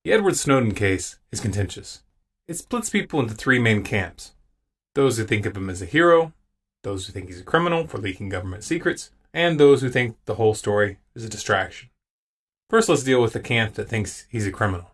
The Edward Snowden case is contentious. It splits people into three main camps. Those who think of him as a hero, those who think he's a criminal for leaking government secrets, and those who think the whole story is a distraction. First, let's deal with the camp that thinks he's a criminal.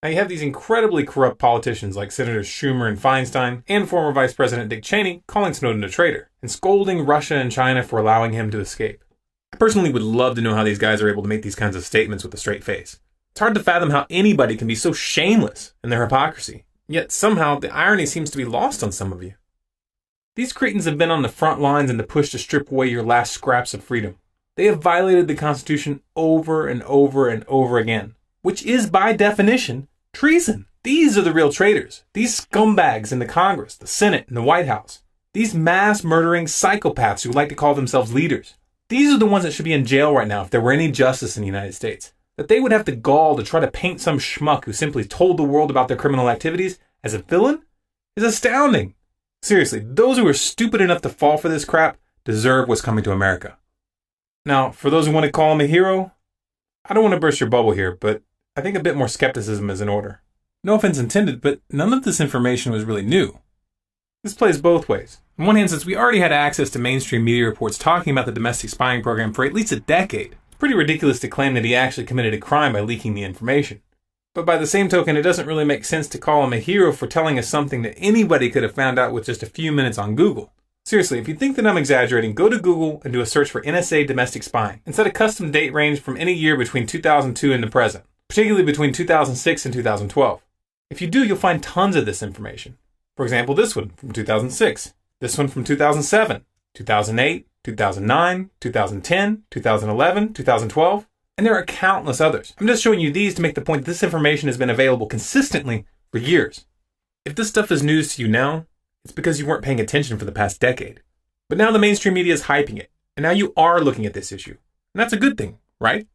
Now, you have these incredibly corrupt politicians like Senators Schumer and Feinstein and former Vice President Dick Cheney calling Snowden a traitor and scolding Russia and China for allowing him to escape. I personally would love to know how these guys are able to make these kinds of statements with a straight face. It's hard to fathom how anybody can be so shameless in their hypocrisy. Yet somehow the irony seems to be lost on some of you. These cretins have been on the front lines in the push to strip away your last scraps of freedom. They have violated the Constitution over and over and over again, which is by definition treason. These are the real traitors. These scumbags in the Congress, the Senate, and the White House. These mass murdering psychopaths who like to call themselves leaders. These are the ones that should be in jail right now if there were any justice in the United States. That they would have the gall to try to paint some schmuck who simply told the world about their criminal activities as a villain is astounding. Seriously, those who are stupid enough to fall for this crap deserve what's coming to America. Now, for those who want to call him a hero, I don't want to burst your bubble here, but I think a bit more skepticism is in order. No offense intended, but none of this information was really new. This plays both ways. On one hand, since we already had access to mainstream media reports talking about the domestic spying program for at least a decade, it's pretty ridiculous to claim that he actually committed a crime by leaking the information. But by the same token, it doesn't really make sense to call him a hero for telling us something that anybody could have found out with just a few minutes on Google. Seriously, if you think that I'm exaggerating, go to Google and do a search for NSA domestic spying and set a custom date range from any year between 2002 and the present, particularly between 2006 and 2012. If you do, you'll find tons of this information. For example, this one from 2006, this one from 2007, 2008, 2009, 2010, 2011, 2012, and there are countless others. I'm just showing you these to make the point that this information has been available consistently for years. If this stuff is news to you now, it's because you weren't paying attention for the past decade. But now the mainstream media is hyping it, and now you are looking at this issue. And that's a good thing, right?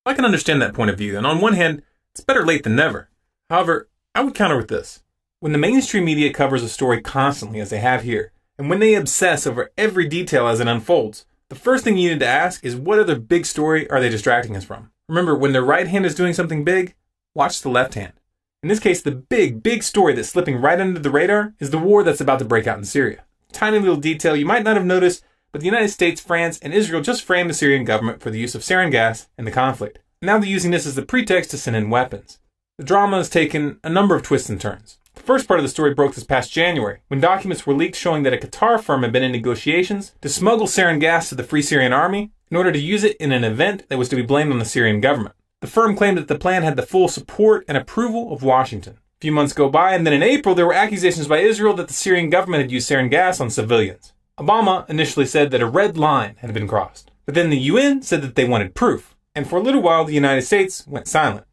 I can understand that point of view, and on one hand, it's better late than never. However, I would counter with this. When the mainstream media covers a story constantly, as they have here, and when they obsess over every detail as it unfolds, the first thing you need to ask is what other big story are they distracting us from? Remember, when their right hand is doing something big, watch the left hand. In this case, the big story that's slipping right under the radar is the war that's about to break out in Syria. Tiny little detail you might not have noticed, but the United States, France, and Israel just framed the Syrian government for the use of sarin gas in the conflict. Now they're using this as the pretext to send in weapons. The drama has taken a number of twists and turns. The first part of the story broke this past January, when documents were leaked showing that a Qatar firm had been in negotiations to smuggle sarin gas to the Free Syrian Army in order to use it in an event that was to be blamed on the Syrian government. The firm claimed that the plan had the full support and approval of Washington. A few months go by, and then in April there were accusations by Israel that the Syrian government had used sarin gas on civilians. Obama initially said that a red line had been crossed, but then the UN said that they wanted proof, and for a little while the United States went silent.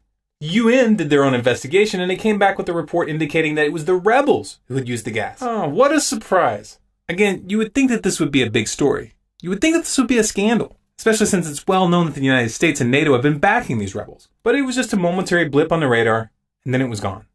UN did their own investigation, and they came back with a report indicating that it was the rebels who had used the gas. Oh, what a surprise. Again, you would think that this would be a big story. You would think that this would be a scandal, especially since it's well known that the United States and NATO have been backing these rebels. But it was just a momentary blip on the radar, and then it was gone.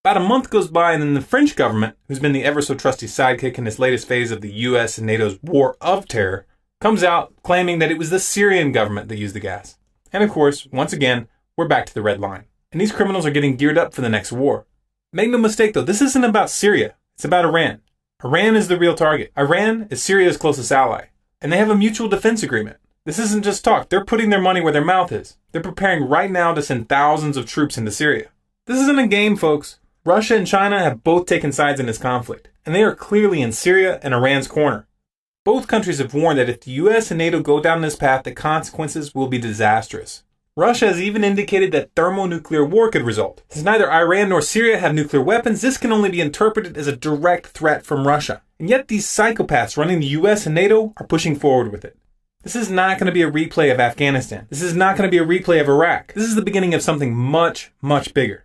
About a month goes by, and then the French government, who's been the ever-so-trusty sidekick in this latest phase of the US and NATO's war of terror, comes out claiming that it was the Syrian government that used the gas. And of course, once again, we're back to the red line. And these criminals are getting geared up for the next war. Make no mistake though, this isn't about Syria. It's about Iran. Iran is the real target. Iran is Syria's closest ally. And they have a mutual defense agreement. This isn't just talk. They're putting their money where their mouth is. They're preparing right now to send thousands of troops into Syria. This isn't a game, folks. Russia and China have both taken sides in this conflict. And they are clearly in Syria and Iran's corner. Both countries have warned that if the US and NATO go down this path, the consequences will be disastrous. Russia has even indicated that thermonuclear war could result. Since neither Iran nor Syria have nuclear weapons, this can only be interpreted as a direct threat from Russia. And yet these psychopaths running the US and NATO are pushing forward with it. This is not going to be a replay of Afghanistan. This is not going to be a replay of Iraq. This is the beginning of something much, much bigger.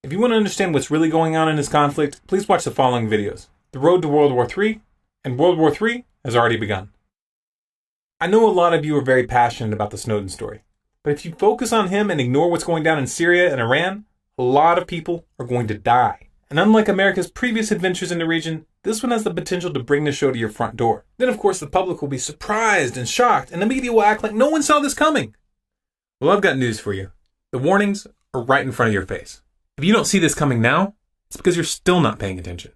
If you want to understand what's really going on in this conflict, please watch the following videos. The Road to World War III and World War III has already begun. I know a lot of you are very passionate about the Snowden story. But if you focus on him and ignore what's going down in Syria and Iran, a lot of people are going to die. And unlike America's previous adventures in the region, this one has the potential to bring the show to your front door. Then of course the public will be surprised and shocked, and the media will act like no one saw this coming. Well, I've got news for you. The warnings are right in front of your face. If you don't see this coming now, it's because you're still not paying attention.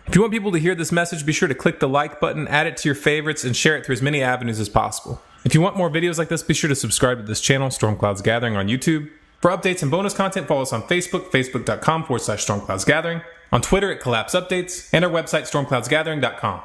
If you want people to hear this message, be sure to click the like button, add it to your favorites, and share it through as many avenues as possible. If you want more videos like this, be sure to subscribe to this channel, StormCloudsGathering on YouTube. For updates and bonus content, follow us on Facebook, facebook.com/StormCloudsGathering, on Twitter at Collapse Updates, and our website, StormCloudsGathering.com.